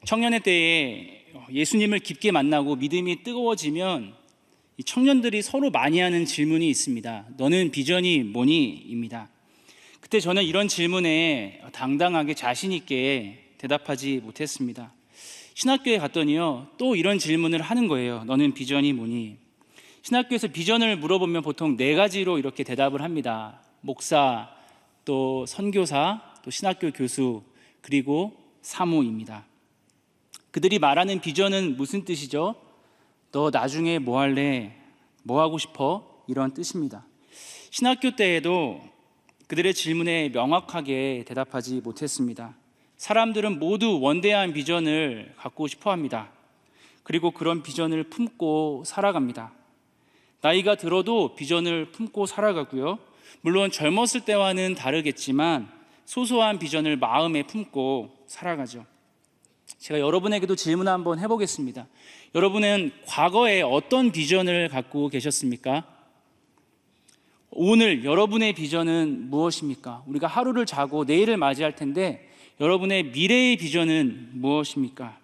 청년의 때에 예수님을 깊게 만나고 믿음이 뜨거워지면 이 청년들이 서로 많이 하는 질문이 있습니다. 너는 비전이 뭐니? 입니다. 그때 저는 이런 질문에 당당하게 자신 있게 대답하지 못했습니다. 신학교에 갔더니요, 또 이런 질문을 하는 거예요. 너는 비전이 뭐니? 신학교에서 비전을 물어보면 보통 4가지로 이렇게 대답을 합니다. 목사, 또 선교사, 또 신학교 교수, 그리고 사모입니다. 그들이 말하는 비전은 무슨 뜻이죠? 너 나중에 뭐 할래? 뭐 하고 싶어? 이런 뜻입니다. 신학교 때에도 그들의 질문에 명확하게 대답하지 못했습니다. 사람들은 모두 원대한 비전을 갖고 싶어 합니다. 그리고 그런 비전을 품고 살아갑니다. 나이가 들어도 비전을 품고 살아가고요. 물론 젊었을 때와는 다르겠지만 소소한 비전을 마음에 품고 살아가죠. 제가 여러분에게도 질문 한번 해보겠습니다. 여러분은 과거에 어떤 비전을 갖고 계셨습니까? 오늘 여러분의 비전은 무엇입니까? 우리가 하루를 자고 내일을 맞이할 텐데 여러분의 미래의 비전은 무엇입니까?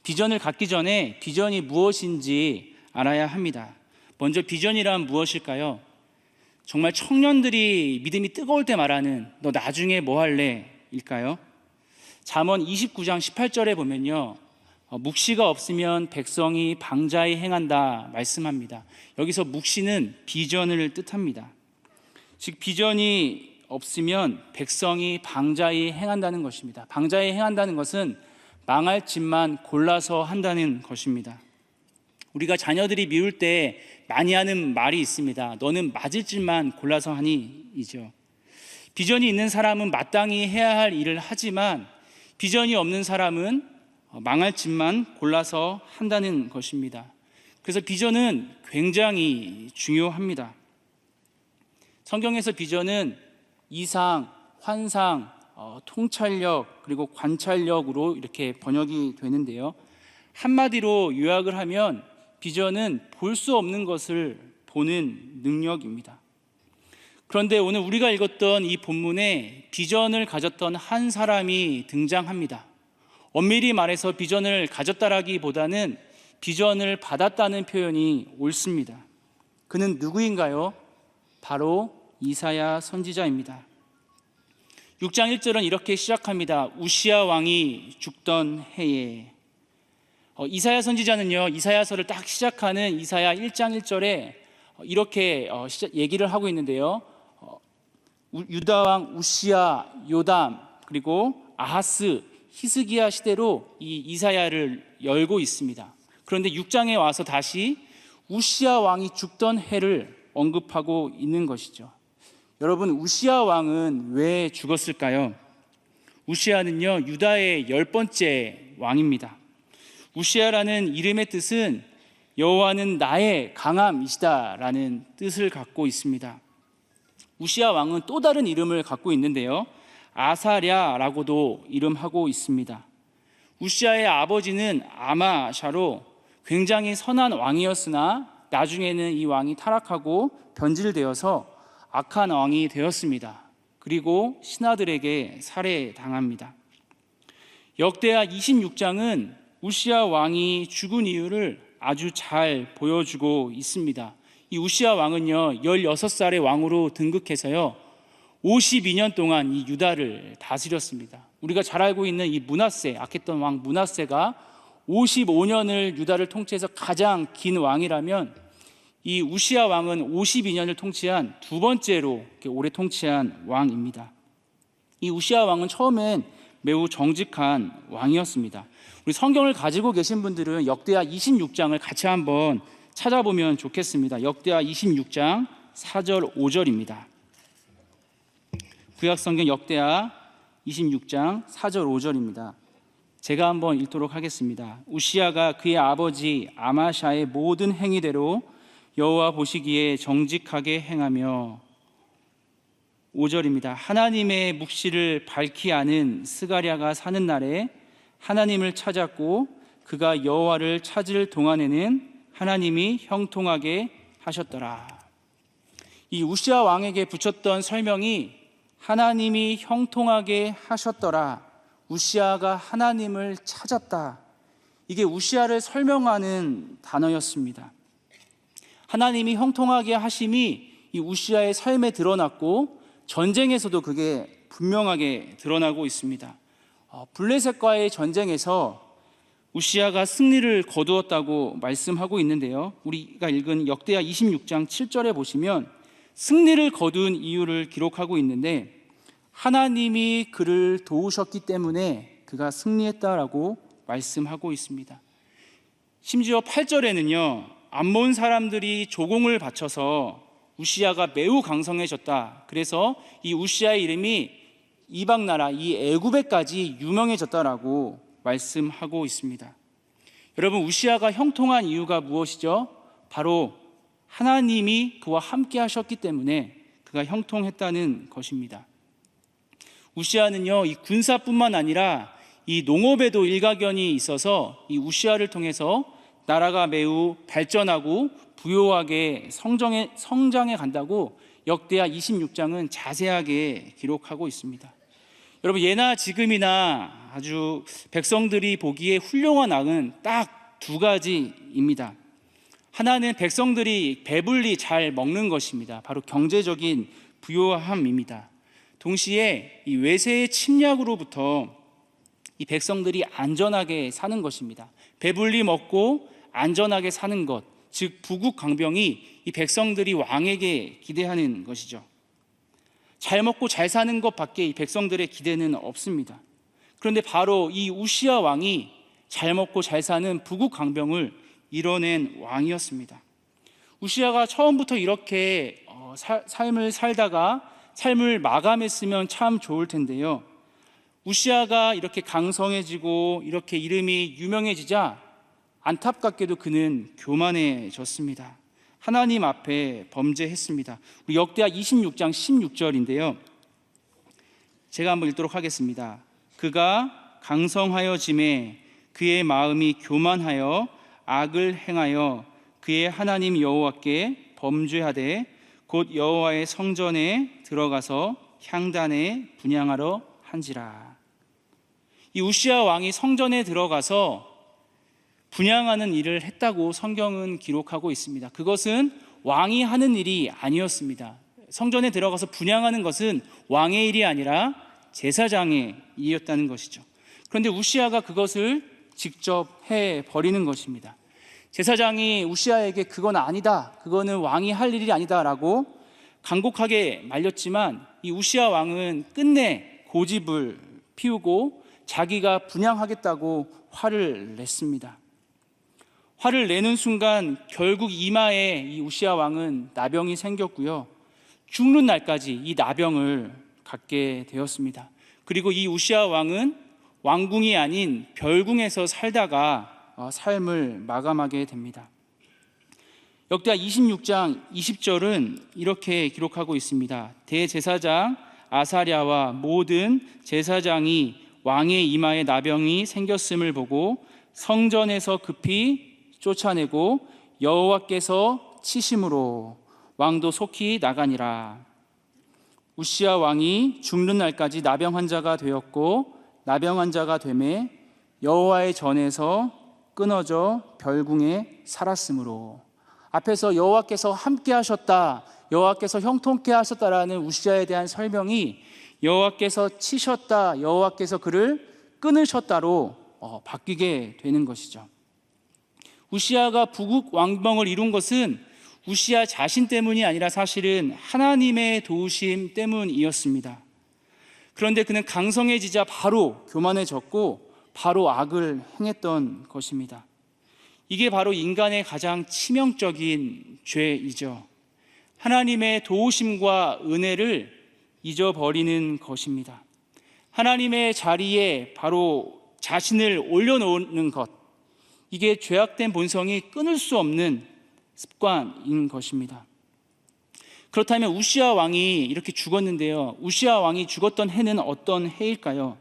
비전을 갖기 전에 비전이 무엇인지 알아야 합니다. 먼저 비전이란 무엇일까요? 정말 청년들이 믿음이 뜨거울 때 말하는 너 나중에 뭐 할래? 일까요? 잠언 29장 18절에 보면요, 묵시가 없으면 백성이 방자히 행한다 말씀합니다. 여기서 묵시는 비전을 뜻합니다. 즉 비전이 없으면 백성이 방자히 행한다는 것입니다. 방자히 행한다는 것은 망할 짓만 골라서 한다는 것입니다. 우리가 자녀들이 미울 때 많이 하는 말이 있습니다. 너는 맞을 짓만 골라서 하니 이죠. 비전이 있는 사람은 마땅히 해야 할 일을 하지만 비전이 없는 사람은 망할 짓만 골라서 한다는 것입니다. 그래서 비전은 굉장히 중요합니다. 성경에서 비전은 이상, 환상, 통찰력, 그리고 관찰력으로 이렇게 번역이 되는데요. 한마디로 요약을 하면 비전은 볼 수 없는 것을 보는 능력입니다. 그런데 오늘 우리가 읽었던 이 본문에 비전을 가졌던 한 사람이 등장합니다. 엄밀히 말해서 비전을 가졌다라기보다는 비전을 받았다는 표현이 옳습니다. 그는 누구인가요? 바로 이사야 선지자입니다. 6장 1절은 이렇게 시작합니다. 우시야 왕이 죽던 해에. 이사야 선지자는요, 이사야서를 딱 시작하는 이사야 1장 1절에 이렇게 얘기를 하고 있는데요. 유다 왕 우시야, 요담, 그리고 아하스, 히스기야 시대로 이 이사야를 열고 있습니다. 그런데 6장에 와서 다시 우시야 왕이 죽던 해를 언급하고 있는 것이죠. 여러분, 우시야 왕은 왜 죽었을까요? 우시야는요, 유다의 10번째 왕입니다. 우시야라는 이름의 뜻은 여호와는 나의 강함이시다라는 뜻을 갖고 있습니다. 우시야 왕은 또 다른 이름을 갖고 있는데요, 아사랴라고도 이름하고 있습니다. 우시야의 아버지는 아마샤로 굉장히 선한 왕이었으나 나중에는 이 왕이 타락하고 변질되어서 악한 왕이 되었습니다. 그리고 신하들에게 살해당합니다. 역대하 26장은 우시야 왕이 죽은 이유를 아주 잘 보여주고 있습니다. 이 우시야 왕은요, 16살의 왕으로 등극해서요 52년 동안 이 유다를 다스렸습니다. 우리가 잘 알고 있는 이 므낫세, 악했던 왕 므낫세가 55년을 유다를 통치해서 가장 긴 왕이라면 이 우시야 왕은 52년을 통치한 두 번째로 오래 통치한 왕입니다. 이 우시야 왕은 처음엔 매우 정직한 왕이었습니다. 우리 성경을 가지고 계신 분들은 역대하 26장을 같이 한번 찾아보면 좋겠습니다. 역대하 26장 4절 5절입니다. 구약성경 역대하 26장 4절 5절입니다. 제가 한번 읽도록 하겠습니다. 우시야가 그의 아버지 아마샤의 모든 행위대로 여호와 보시기에 정직하게 행하며, 5절입니다. 하나님의 묵시를 밝히 아는 스가랴가 사는 날에 하나님을 찾았고 그가 여호와를 찾을 동안에는 하나님이 형통하게 하셨더라. 이 우시야 왕에게 붙였던 설명이 하나님이 형통하게 하셨더라, 우시아가 하나님을 찾았다. 이게 우시아를 설명하는 단어였습니다. 하나님이 형통하게 하심이 이 우시아의 삶에 드러났고 전쟁에서도 그게 분명하게 드러나고 있습니다. 블레셋과의 전쟁에서 우시아가 승리를 거두었다고 말씀하고 있는데요, 우리가 읽은 역대하 26장 7절에 보시면 승리를 거둔 이유를 기록하고 있는데 하나님이 그를 도우셨기 때문에 그가 승리했다라고 말씀하고 있습니다. 심지어 8절에는요, 암몬 사람들이 조공을 바쳐서 우시아가 매우 강성해졌다. 그래서 이 우시아의 이름이 이방 나라 이 애굽에까지 유명해졌다라고 말씀하고 있습니다. 여러분, 우시아가 형통한 이유가 무엇이죠? 바로 하나님이 그와 함께 하셨기 때문에 그가 형통했다는 것입니다. 우시아는요, 이 군사뿐만 아니라 이 농업에도 일가견이 있어서 이 우시아를 통해서 나라가 매우 발전하고 부요하게 성장해 간다고 역대하 26장은 자세하게 기록하고 있습니다. 여러분, 예나 지금이나 아주 백성들이 보기에 훌륭한 왕은 딱 두 가지입니다. 하나는 백성들이 배불리 잘 먹는 것입니다. 바로 경제적인 부요함입니다. 동시에 이 외세의 침략으로부터 이 백성들이 안전하게 사는 것입니다. 배불리 먹고 안전하게 사는 것, 즉 부국 강병이 이 백성들이 왕에게 기대하는 것이죠. 잘 먹고 잘 사는 것밖에 이 백성들의 기대는 없습니다. 그런데 바로 이 우시아 왕이 잘 먹고 잘 사는 부국 강병을 이뤄낸 왕이었습니다. 우시아가 처음부터 이렇게 삶을 살다가 삶을 마감했으면 참 좋을 텐데요, 우시아가 이렇게 강성해지고 이렇게 이름이 유명해지자 안타깝게도 그는 교만해졌습니다. 하나님 앞에 범죄했습니다. 우리 역대하 26장 16절인데요, 제가 한번 읽도록 하겠습니다. 그가 강성하여짐에 그의 마음이 교만하여 악을 행하여 그의 하나님 여호와께 범죄하되 곧 여호와의 성전에 들어가서 향단에 분향하러 한지라. 이 우시아 왕이 성전에 들어가서 분향하는 일을 했다고 성경은 기록하고 있습니다. 그것은 왕이 하는 일이 아니었습니다. 성전에 들어가서 분향하는 것은 왕의 일이 아니라 제사장의 일이었다는 것이죠. 그런데 우시아가 그것을 직접 해버리는 것입니다. 제사장이 우시아에게 그건 아니다, 그거는 왕이 할 일이 아니다 라고 간곡하게 말렸지만 이 우시아 왕은 끝내 고집을 피우고 자기가 분향하겠다고 화를 냈습니다. 화를 내는 순간 결국 이마에 이 우시아 왕은 나병이 생겼고요, 죽는 날까지 이 나병을 갖게 되었습니다. 그리고 이 우시아 왕은 왕궁이 아닌 별궁에서 살다가 삶을 마감하게 됩니다. 역대하 26장 20절은 이렇게 기록하고 있습니다. 대제사장 아사랴와 모든 제사장이 왕의 이마에 나병이 생겼음을 보고 성전에서 급히 쫓아내고 여호와께서 치심으로 왕도 속히 나가니라. 우시아 왕이 죽는 날까지 나병 환자가 되었고 나병 환자가 되매 여호와의 전에서 끊어져 별궁에 살았으므로. 앞에서 여호와께서 함께 하셨다, 여호와께서 형통케 하셨다라는 우시아에 대한 설명이 여호와께서 치셨다, 여호와께서 그를 끊으셨다로 바뀌게 되는 것이죠. 우시아가 부국 왕명을 이룬 것은 우시아 자신 때문이 아니라 사실은 하나님의 도우심 때문이었습니다. 그런데 그는 강성해지자 바로 교만해졌고 바로 악을 행했던 것입니다. 이게 바로 인간의 가장 치명적인 죄이죠. 하나님의 도우심과 은혜를 잊어버리는 것입니다. 하나님의 자리에 바로 자신을 올려놓는 것, 이게 죄악된 본성이 끊을 수 없는 습관인 것입니다. 그렇다면 우시아 왕이 이렇게 죽었는데요, 우시아 왕이 죽었던 해는 어떤 해일까요?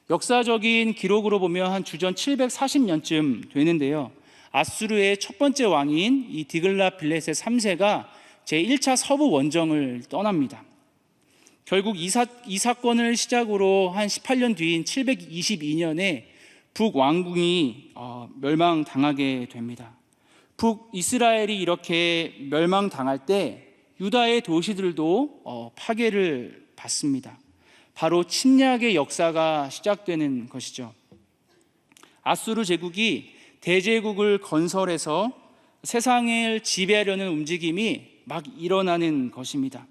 역사적인 기록으로 보면 한 주전 740년쯤 되는데요, 아수르의 첫 번째 왕인 이 디글랏 빌레셋 3세가 제1차 서부 원정을 떠납니다. 결국 이 사건을 시작으로 한 18년 뒤인 722년에 북왕궁이 멸망당하게 됩니다. 북이스라엘이 이렇게 멸망당할 때 유다의 도시들도 파괴를 받습니다. 바로 침략의 역사가 시작되는 것이죠. 아수르 제국이 대제국을 건설해서 세상을 지배하려는 움직임이 막 일어나는 것입니다.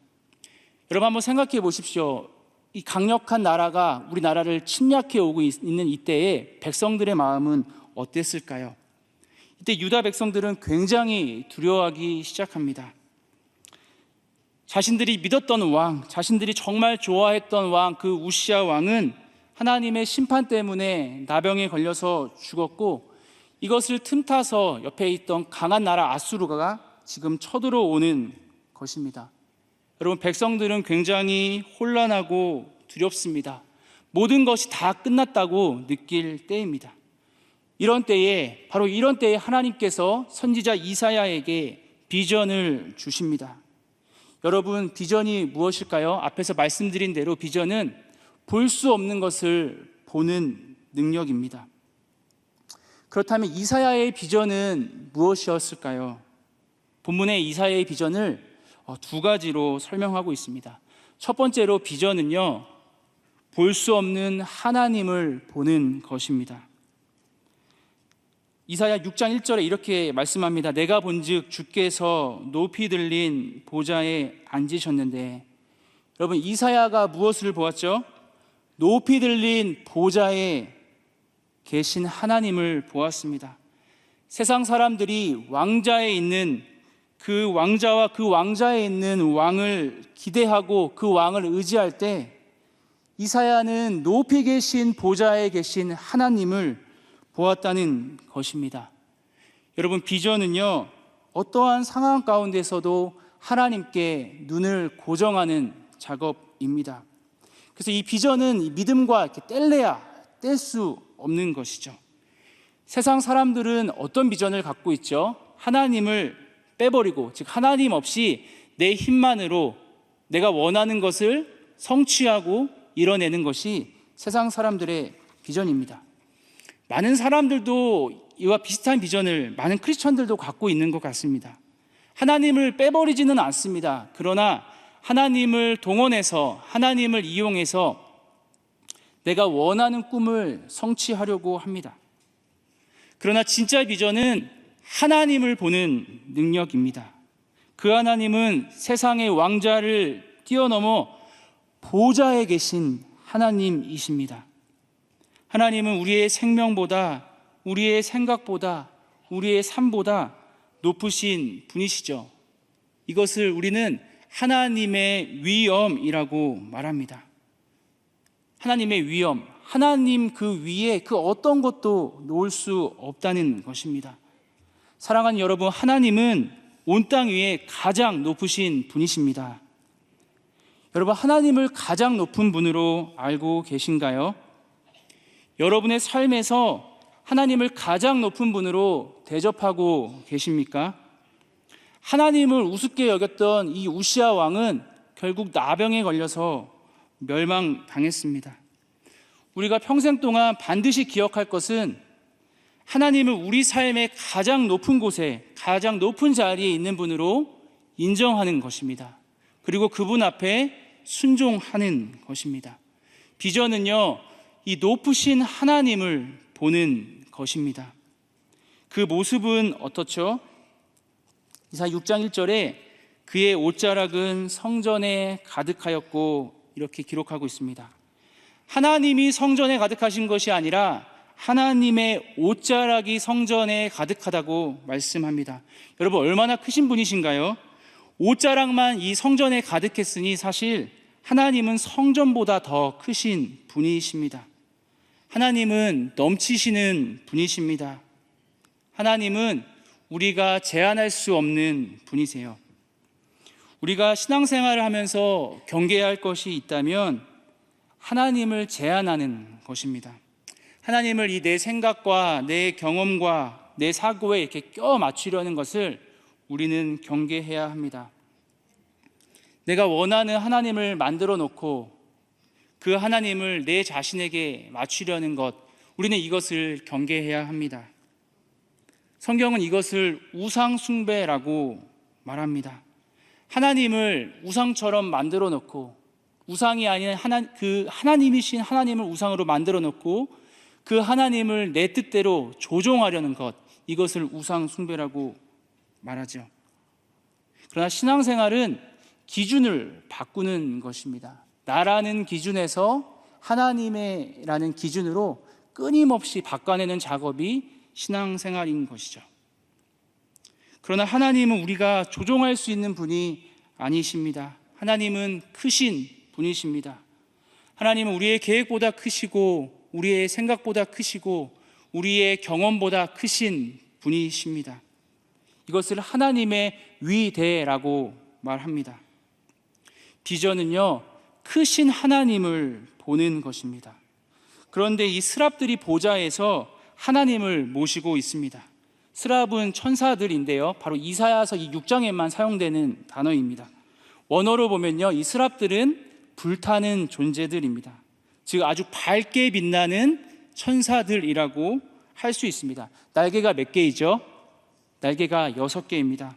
여러분 한번 생각해 보십시오. 이 강력한 나라가 우리나라를 침략해 오고 있는 이때에 백성들의 마음은 어땠을까요? 이때 유다 백성들은 굉장히 두려워하기 시작합니다. 자신들이 믿었던 왕, 자신들이 정말 좋아했던 왕, 그 우시야 왕은 하나님의 심판 때문에 나병에 걸려서 죽었고, 이것을 틈타서 옆에 있던 강한 나라 아수르가 지금 쳐들어오는 것입니다. 여러분, 백성들은 굉장히 혼란하고 두렵습니다. 모든 것이 다 끝났다고 느낄 때입니다. 바로 이런 때에 하나님께서 선지자 이사야에게 비전을 주십니다. 여러분, 비전이 무엇일까요? 앞에서 말씀드린 대로 비전은 볼 수 없는 것을 보는 능력입니다. 그렇다면 이사야의 비전은 무엇이었을까요? 본문의 이사야의 비전을 두 가지로 설명하고 있습니다. 첫 번째로 비전은요, 볼 수 없는 하나님을 보는 것입니다. 이사야 6장 1절에 이렇게 말씀합니다. 내가 본즉 주께서 높이 들린 보좌에 앉으셨는데, 여러분, 이사야가 무엇을 보았죠? 높이 들린 보좌에 계신 하나님을 보았습니다. 세상 사람들이 왕자에 있는 그 왕자와 그 왕자에 있는 왕을 기대하고 그 왕을 의지할 때, 이사야는 높이 계신 보좌에 계신 하나님을 보았다는 것입니다. 여러분, 비전은요, 어떠한 상황 가운데서도 하나님께 눈을 고정하는 작업입니다. 그래서 이 비전은 믿음과 이렇게 뗄래야 뗄 수 없는 것이죠. 세상 사람들은 어떤 비전을 갖고 있죠? 하나님을 빼버리고, 즉 하나님 없이 내 힘만으로 내가 원하는 것을 성취하고 이뤄내는 것이 세상 사람들의 비전입니다. 많은 사람들도 이와 비슷한 비전을, 많은 크리스천들도 갖고 있는 것 같습니다. 하나님을 빼버리지는 않습니다. 그러나 하나님을 동원해서, 하나님을 이용해서 내가 원하는 꿈을 성취하려고 합니다. 그러나 진짜 비전은 하나님을 보는 능력입니다. 그 하나님은 세상의 왕자를 뛰어넘어 보좌에 계신 하나님이십니다. 하나님은 우리의 생명보다, 우리의 생각보다, 우리의 삶보다 높으신 분이시죠. 이것을 우리는 하나님의 위엄이라고 말합니다. 하나님의 위엄, 하나님 그 위에 그 어떤 것도 놓을 수 없다는 것입니다. 사랑하는 여러분, 하나님은 온 땅 위에 가장 높으신 분이십니다. 여러분, 하나님을 가장 높은 분으로 알고 계신가요? 여러분의 삶에서 하나님을 가장 높은 분으로 대접하고 계십니까? 하나님을 우습게 여겼던 이 우시야 왕은 결국 나병에 걸려서 멸망당했습니다. 우리가 평생 동안 반드시 기억할 것은 하나님을 우리 삶의 가장 높은 곳에, 가장 높은 자리에 있는 분으로 인정하는 것입니다. 그리고 그분 앞에 순종하는 것입니다. 비전은요, 이 높으신 하나님을 보는 것입니다. 그 모습은 어떻죠? 이사야 6장 1절에 그의 옷자락은 성전에 가득하였고, 이렇게 기록하고 있습니다. 하나님이 성전에 가득하신 것이 아니라 하나님의 옷자락이 성전에 가득하다고 말씀합니다. 여러분, 얼마나 크신 분이신가요? 옷자락만 이 성전에 가득했으니 사실 하나님은 성전보다 더 크신 분이십니다. 하나님은 넘치시는 분이십니다. 하나님은 우리가 제한할 수 없는 분이세요. 우리가 신앙생활을 하면서 경계해야 할 것이 있다면 하나님을 제한하는 것입니다. 하나님을 이 내 생각과 내 경험과 내 사고에 이렇게 껴 맞추려는 것을 우리는 경계해야 합니다. 내가 원하는 하나님을 만들어 놓고 그 하나님을 내 자신에게 맞추려는 것, 우리는 이것을 경계해야 합니다. 성경은 이것을 우상 숭배라고 말합니다. 하나님을 우상처럼 만들어 놓고, 우상이 아닌 하나님이신 하나님을 우상으로 만들어 놓고 그 하나님을 내 뜻대로 조종하려는 것, 이것을 우상 숭배라고 말하죠. 그러나 신앙생활은 기준을 바꾸는 것입니다. 나라는 기준에서 하나님의라는 기준으로 끊임없이 바꿔내는 작업이 신앙생활인 것이죠. 그러나 하나님은 우리가 조종할 수 있는 분이 아니십니다. 하나님은 크신 분이십니다. 하나님은 우리의 계획보다 크시고 우리의 생각보다 크시고 우리의 경험보다 크신 분이십니다. 이것을 하나님의 위대라고 말합니다. 비전은요, 크신 하나님을 보는 것입니다. 그런데 이 스랍들이 보좌에서 하나님을 모시고 있습니다. 스랍은 천사들인데요, 바로 이사야서 이 6장에만 사용되는 단어입니다. 원어로 보면요, 이 스랍들은 불타는 존재들입니다. 즉 아주 밝게 빛나는 천사들이라고 할 수 있습니다. 날개가 몇 개이죠? 날개가 6개입니다.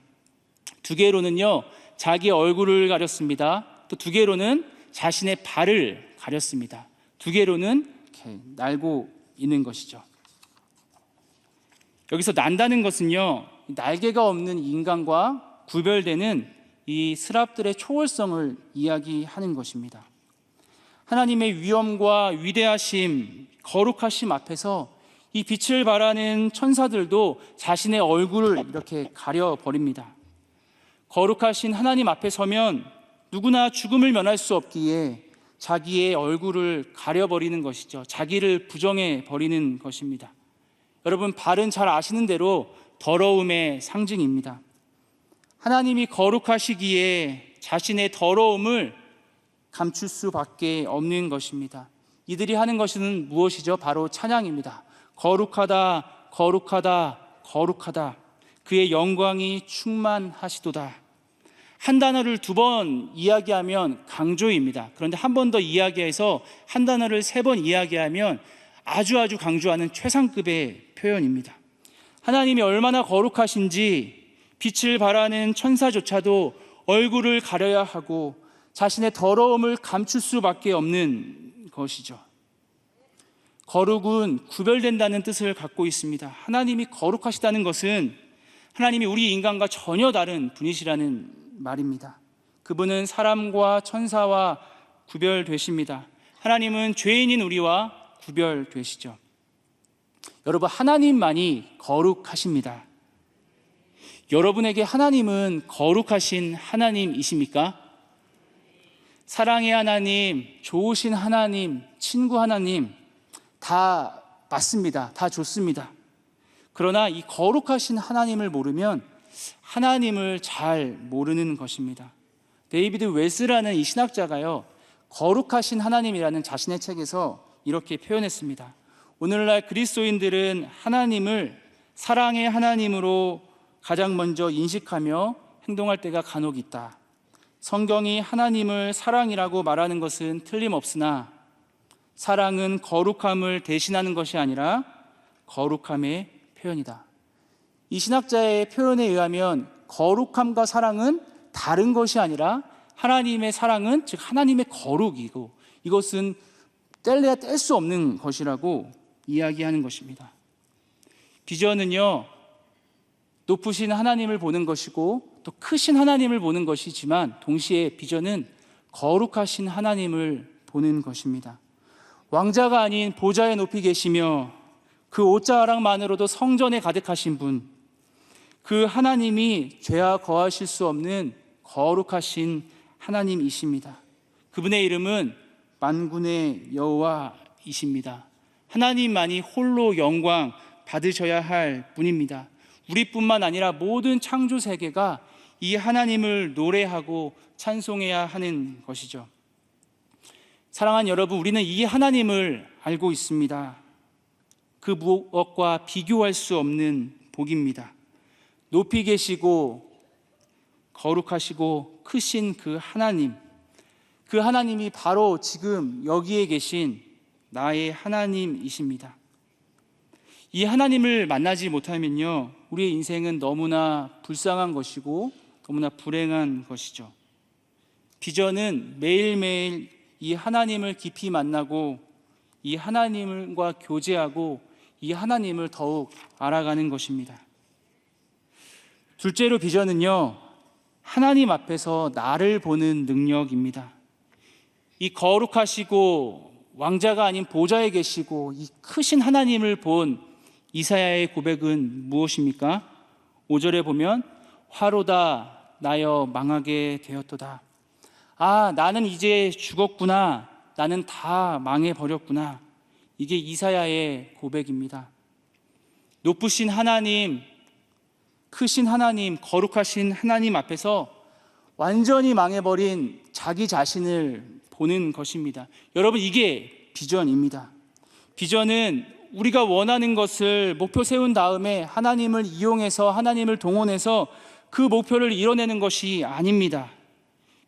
2개로는요 자기 얼굴을 가렸습니다. 또 2개로는 자신의 발을 가렸습니다. 2개로는 이렇게 날고 있는 것이죠. 여기서 난다는 것은요, 날개가 없는 인간과 구별되는 이 스랍들의 초월성을 이야기하는 것입니다. 하나님의 위엄과 위대하심, 거룩하심 앞에서 이 빛을 발하는 천사들도 자신의 얼굴을 이렇게 가려버립니다. 거룩하신 하나님 앞에 서면 누구나 죽음을 면할 수 없기에 자기의 얼굴을 가려버리는 것이죠. 자기를 부정해버리는 것입니다. 여러분, 발은 잘 아시는 대로 더러움의 상징입니다. 하나님이 거룩하시기에 자신의 더러움을 감출 수밖에 없는 것입니다. 이들이 하는 것은 무엇이죠? 바로 찬양입니다. 거룩하다, 거룩하다, 거룩하다. 그의 영광이 충만하시도다. 한 단어를 2번 이야기하면 강조입니다. 그런데 한 번 더 이야기해서 한 단어를 3번 이야기하면 아주 강조하는 최상급의 표현입니다. 하나님이 얼마나 거룩하신지 빛을 발하는 천사조차도 얼굴을 가려야 하고 자신의 더러움을 감출 수밖에 없는 것이죠. 거룩은 구별된다는 뜻을 갖고 있습니다. 하나님이 거룩하시다는 것은 하나님이 우리 인간과 전혀 다른 분이시라는 말입니다. 그분은 사람과 천사와 구별되십니다. 하나님은 죄인인 우리와 구별되시죠. 여러분, 하나님만이 거룩하십니다. 여러분에게 하나님은 거룩하신 하나님이십니까? 사랑의 하나님, 좋으신 하나님, 친구 하나님, 다 맞습니다. 다 좋습니다. 그러나 이 거룩하신 하나님을 모르면 하나님을 잘 모르는 것입니다. 데이비드 웨스라는 이 신학자가요, 거룩하신 하나님이라는 자신의 책에서 이렇게 표현했습니다. 오늘날 그리스도인들은 하나님을 사랑의 하나님으로 가장 먼저 인식하며 행동할 때가 간혹 있다. 성경이 하나님을 사랑이라고 말하는 것은 틀림없으나 사랑은 거룩함을 대신하는 것이 아니라 거룩함의 표현이다. 이 신학자의 표현에 의하면 거룩함과 사랑은 다른 것이 아니라 하나님의 사랑은 즉 하나님의 거룩이고 이것은 뗄래야 뗄 수 없는 것이라고 이야기하는 것입니다. 비전은요, 높으신 하나님을 보는 것이고 또 크신 하나님을 보는 것이지만 동시에 비전은 거룩하신 하나님을 보는 것입니다. 왕자가 아닌 보좌에 높이 계시며 그 옷자락만으로도 성전에 가득하신 분, 그 하나님이 죄와 거하실 수 없는 거룩하신 하나님이십니다. 그분의 이름은 만군의 여호와이십니다. 하나님만이 홀로 영광 받으셔야 할 분입니다. 우리뿐만 아니라 모든 창조 세계가 이 하나님을 노래하고 찬송해야 하는 것이죠. 사랑하는 여러분, 우리는 이 하나님을 알고 있습니다. 그 무엇과 비교할 수 없는 복입니다. 높이 계시고 거룩하시고 크신 그 하나님이 바로 지금 여기에 계신 나의 하나님이십니다. 이 하나님을 만나지 못하면요, 우리의 인생은 너무나 불쌍한 것이고 너무나 불행한 것이죠. 비전은 매일매일 이 하나님을 깊이 만나고 이 하나님과 교제하고 이 하나님을 더욱 알아가는 것입니다. 둘째로 비전은요, 하나님 앞에서 나를 보는 능력입니다. 이 거룩하시고 왕자가 아닌 보좌에 계시고 이 크신 하나님을 본 이사야의 고백은 무엇입니까? 5절에 보면 화로다 나여 망하게 되었도다. 아, 나는 이제 죽었구나. 나는 다 망해버렸구나. 이게 이사야의 고백입니다. 높으신 하나님, 크신 하나님, 거룩하신 하나님 앞에서 완전히 망해버린 자기 자신을 보는 것입니다. 여러분, 이게 비전입니다. 비전은 우리가 원하는 것을 목표 세운 다음에 하나님을 이용해서 하나님을 동원해서 그 목표를 이뤄내는 것이 아닙니다.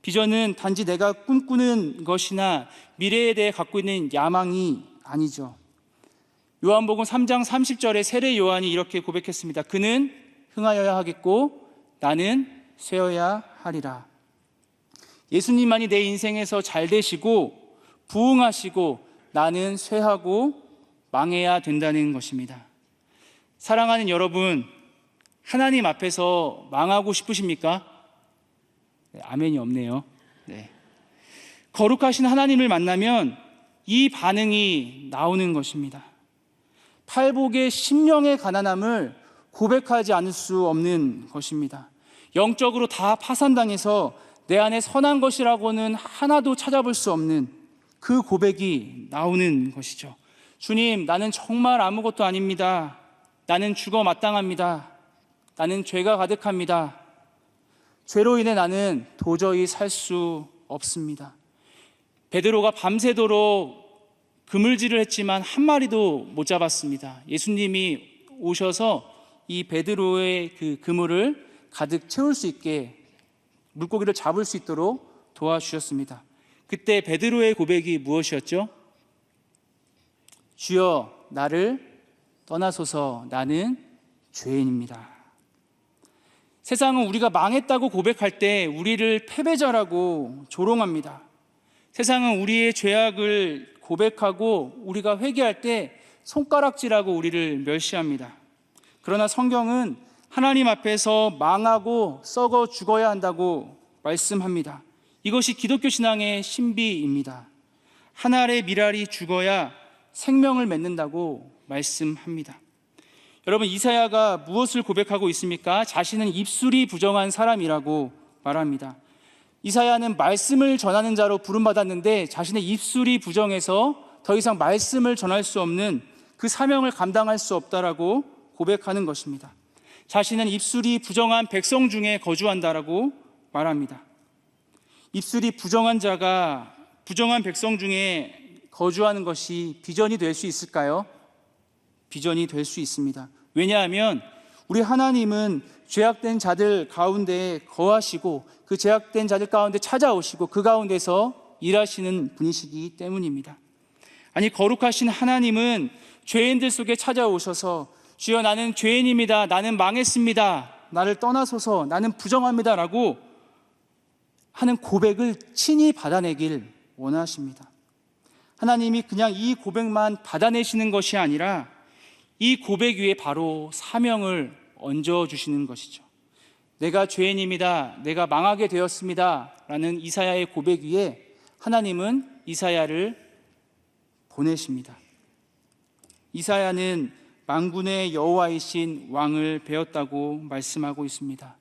비전은 단지 내가 꿈꾸는 것이나 미래에 대해 갖고 있는 야망이 아니죠. 요한복음 3장 30절에 세례 요한이 이렇게 고백했습니다. 그는 흥하여야 하겠고 나는 쇠어야 하리라. 예수님만이 내 인생에서 잘 되시고 부흥하시고 나는 쇠하고 망해야 된다는 것입니다. 사랑하는 여러분, 하나님 앞에서 망하고 싶으십니까? 네, 아멘이 없네요. 네. 거룩하신 하나님을 만나면 이 반응이 나오는 것입니다. 팔복의 심령의 가난함을 고백하지 않을 수 없는 것입니다. 영적으로 다 파산당해서 내 안에 선한 것이라고는 하나도 찾아볼 수 없는 그 고백이 나오는 것이죠. 주님, 나는 정말 아무것도 아닙니다. 나는 죽어 마땅합니다. 나는 죄가 가득합니다. 죄로 인해 나는 도저히 살 수 없습니다. 베드로가 밤새도록 그물질을 했지만 한 마리도 못 잡았습니다. 예수님이 오셔서 이 베드로의 그 그물을 가득 채울 수 있게 물고기를 잡을 수 있도록 도와주셨습니다. 그때 베드로의 고백이 무엇이었죠? 주여, 나를 떠나소서, 나는 죄인입니다. 세상은 우리가 망했다고 고백할 때 우리를 패배자라고 조롱합니다. 세상은 우리의 죄악을 고백하고 우리가 회개할 때 손가락질하고 우리를 멸시합니다. 그러나 성경은 하나님 앞에서 망하고 썩어 죽어야 한다고 말씀합니다. 이것이 기독교 신앙의 신비입니다. 한 알의 밀알이 죽어야 생명을 맺는다고 말씀합니다. 여러분, 이사야가 무엇을 고백하고 있습니까? 자신은 입술이 부정한 사람이라고 말합니다. 이사야는 말씀을 전하는 자로 부름받았는데 자신의 입술이 부정해서 더 이상 말씀을 전할 수 없는 그 사명을 감당할 수 없다라고 고백하는 것입니다. 자신은 입술이 부정한 백성 중에 거주한다라고 말합니다. 입술이 부정한 자가 부정한 백성 중에 거주하는 것이 비전이 될 수 있을까요? 비전이 될 수 있습니다. 왜냐하면 우리 하나님은 죄악된 자들 가운데 거하시고 그 죄악된 자들 가운데 찾아오시고 그 가운데서 일하시는 분이시기 때문입니다. 아니, 거룩하신 하나님은 죄인들 속에 찾아오셔서 주여, 나는 죄인입니다. 나는 망했습니다. 나를 떠나소서. 나는 부정합니다. 라고 하는 고백을 친히 받아내길 원하십니다. 하나님이 그냥 이 고백만 받아내시는 것이 아니라 이 고백 위에 바로 사명을 얹어주시는 것이죠. 내가 죄인입니다. 내가 망하게 되었습니다. 라는 이사야의 고백 위에 하나님은 이사야를 보내십니다. 이사야는 만군의 여호와이신 왕을 배웠다고 말씀하고 있습니다.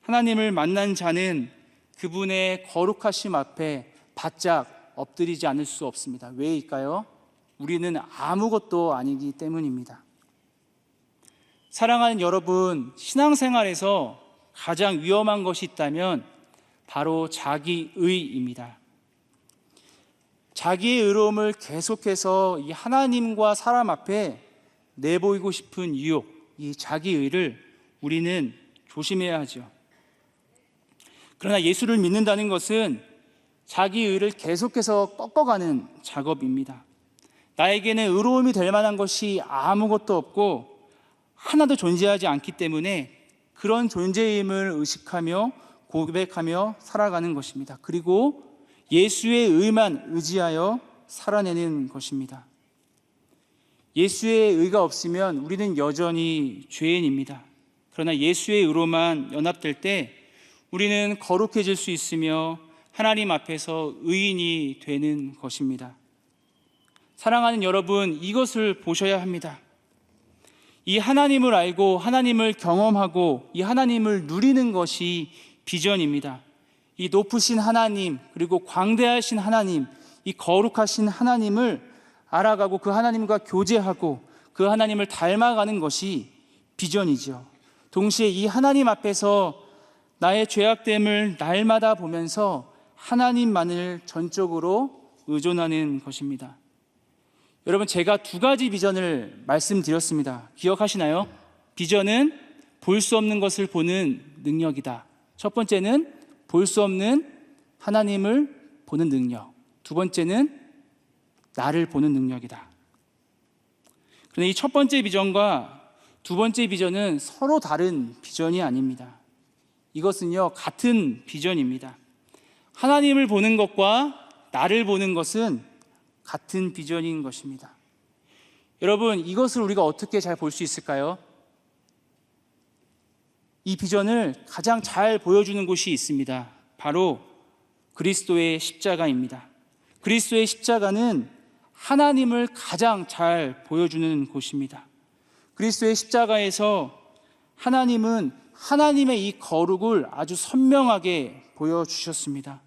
하나님을 만난 자는 그분의 거룩하심 앞에 바짝 엎드리지 않을 수 없습니다. 왜일까요? 우리는 아무것도 아니기 때문입니다. 사랑하는 여러분, 신앙생활에서 가장 위험한 것이 있다면 바로 자기의입니다. 자기의 의로움을 계속해서 이 하나님과 사람 앞에 내보이고 싶은 유혹, 이 자기의를 우리는 조심해야 하죠. 그러나 예수를 믿는다는 것은 자기 의를 계속해서 꺾어가는 작업입니다. 나에게는 의로움이 될 만한 것이 아무것도 없고 하나도 존재하지 않기 때문에 그런 존재임을 의식하며 고백하며 살아가는 것입니다. 그리고 예수의 의만 의지하여 살아내는 것입니다. 예수의 의가 없으면 우리는 여전히 죄인입니다. 그러나 예수의 의로만 연합될 때 우리는 거룩해질 수 있으며 하나님 앞에서 의인이 되는 것입니다. 사랑하는 여러분, 이것을 보셔야 합니다. 이 하나님을 알고 하나님을 경험하고 이 하나님을 누리는 것이 비전입니다. 이 높으신 하나님, 그리고 광대하신 하나님, 이 거룩하신 하나님을 알아가고 그 하나님과 교제하고 그 하나님을 닮아가는 것이 비전이죠. 동시에 이 하나님 앞에서 나의 죄악됨을 날마다 보면서 하나님만을 전적으로 의존하는 것입니다. 여러분, 제가 두 가지 비전을 말씀드렸습니다. 기억하시나요? 비전은 볼 수 없는 것을 보는 능력이다. 첫 번째는 볼 수 없는 하나님을 보는 능력. 두 번째는 나를 보는 능력이다. 그런데 이 첫 번째 비전과 두 번째 비전은 서로 다른 비전이 아닙니다. 이것은요, 같은 비전입니다. 하나님을 보는 것과 나를 보는 것은 같은 비전인 것입니다. 여러분, 이것을 우리가 어떻게 잘 볼 수 있을까요? 이 비전을 가장 잘 보여주는 곳이 있습니다. 바로 그리스도의 십자가입니다. 그리스도의 십자가는 하나님을 가장 잘 보여주는 곳입니다. 그리스도의 십자가에서 하나님은 하나님의 이 거룩을 아주 선명하게 보여주셨습니다.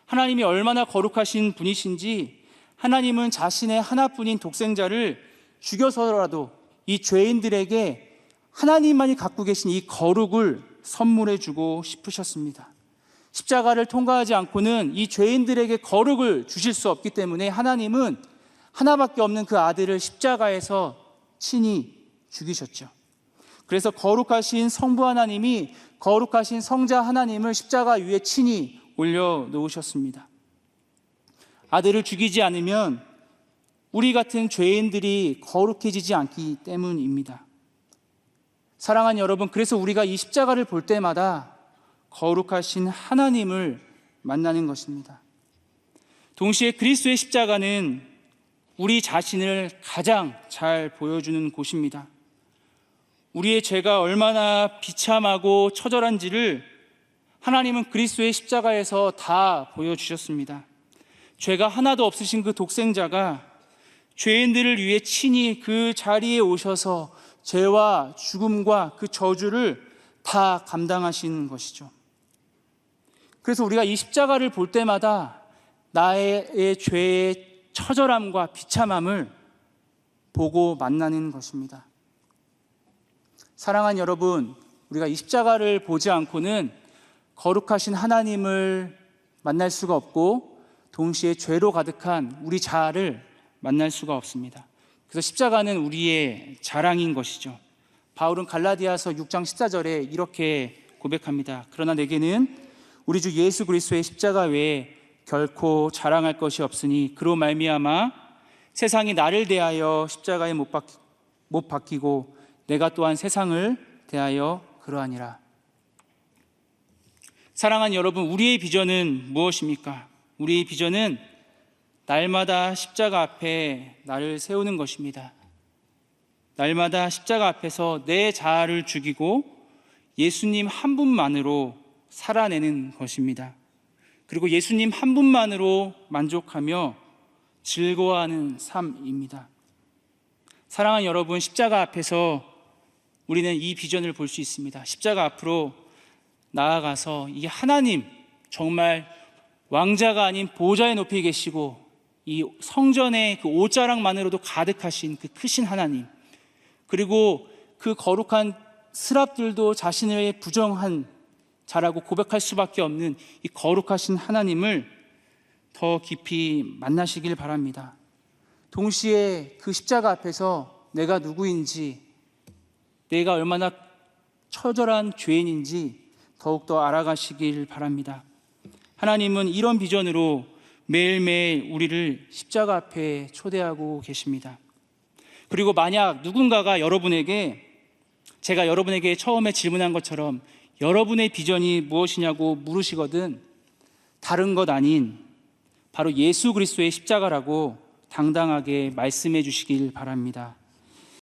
하나님이 얼마나 거룩하신 분이신지 하나님은 자신의 하나뿐인 독생자를 죽여서라도 이 죄인들에게 하나님만이 갖고 계신 이 거룩을 선물해 주고 싶으셨습니다. 십자가를 통과하지 않고는 이 죄인들에게 거룩을 주실 수 없기 때문에 하나님은 하나밖에 없는 그 아들을 십자가에서 친히 죽이셨죠. 그래서 거룩하신 성부 하나님이 거룩하신 성자 하나님을 십자가 위에 친히 올려놓으셨습니다. 아들을 죽이지 않으면 우리 같은 죄인들이 거룩해지지 않기 때문입니다. 사랑하는 여러분, 그래서 우리가 이 십자가를 볼 때마다 거룩하신 하나님을 만나는 것입니다. 동시에 그리스도의 십자가는 우리 자신을 가장 잘 보여주는 곳입니다. 우리의 죄가 얼마나 비참하고 처절한지를 하나님은 그리스도의 십자가에서 다 보여주셨습니다. 죄가 하나도 없으신 그 독생자가 죄인들을 위해 친히 그 자리에 오셔서 죄와 죽음과 그 저주를 다 감당하신 것이죠. 그래서 우리가 이 십자가를 볼 때마다 나의 죄의 처절함과 비참함을 보고 만나는 것입니다. 사랑하는 여러분, 우리가 이 십자가를 보지 않고는 거룩하신 하나님을 만날 수가 없고 동시에 죄로 가득한 우리 자아를 만날 수가 없습니다. 그래서 십자가는 우리의 자랑인 것이죠. 바울은 갈라디아서 6장 14절에 이렇게 고백합니다. 그러나 내게는 우리 주 예수 그리스도의 십자가 외에 결코 자랑할 것이 없으니 그로 말미암아 세상이 나를 대하여 십자가에 못 박히고 내가 또한 세상을 대하여 그러하니라. 사랑하는 여러분, 우리의 비전은 무엇입니까? 우리의 비전은 날마다 십자가 앞에 나를 세우는 것입니다. 날마다 십자가 앞에서 내 자아를 죽이고 예수님 한 분만으로 살아내는 것입니다. 그리고 예수님 한 분만으로 만족하며 즐거워하는 삶입니다. 사랑하는 여러분, 십자가 앞에서 우리는 이 비전을 볼 수 있습니다. 십자가 앞으로 나아가서 이 하나님, 정말 왕자가 아닌 보좌에 높이 계시고 이 성전의 그 옷자락만으로도 가득하신 그 크신 하나님, 그리고 그 거룩한 스랍들도 자신의 부정한 자라고 고백할 수밖에 없는 이 거룩하신 하나님을 더 깊이 만나시길 바랍니다. 동시에 그 십자가 앞에서 내가 누구인지, 내가 얼마나 처절한 죄인인지 더욱더 알아가시길 바랍니다. 하나님은 이런 비전으로 매일매일 우리를 십자가 앞에 초대하고 계십니다. 그리고 만약 누군가가 제가 여러분에게 처음에 질문한 것처럼 여러분의 비전이 무엇이냐고 물으시거든 다른 것 아닌 바로 예수 그리스도의 십자가라고 당당하게 말씀해 주시길 바랍니다.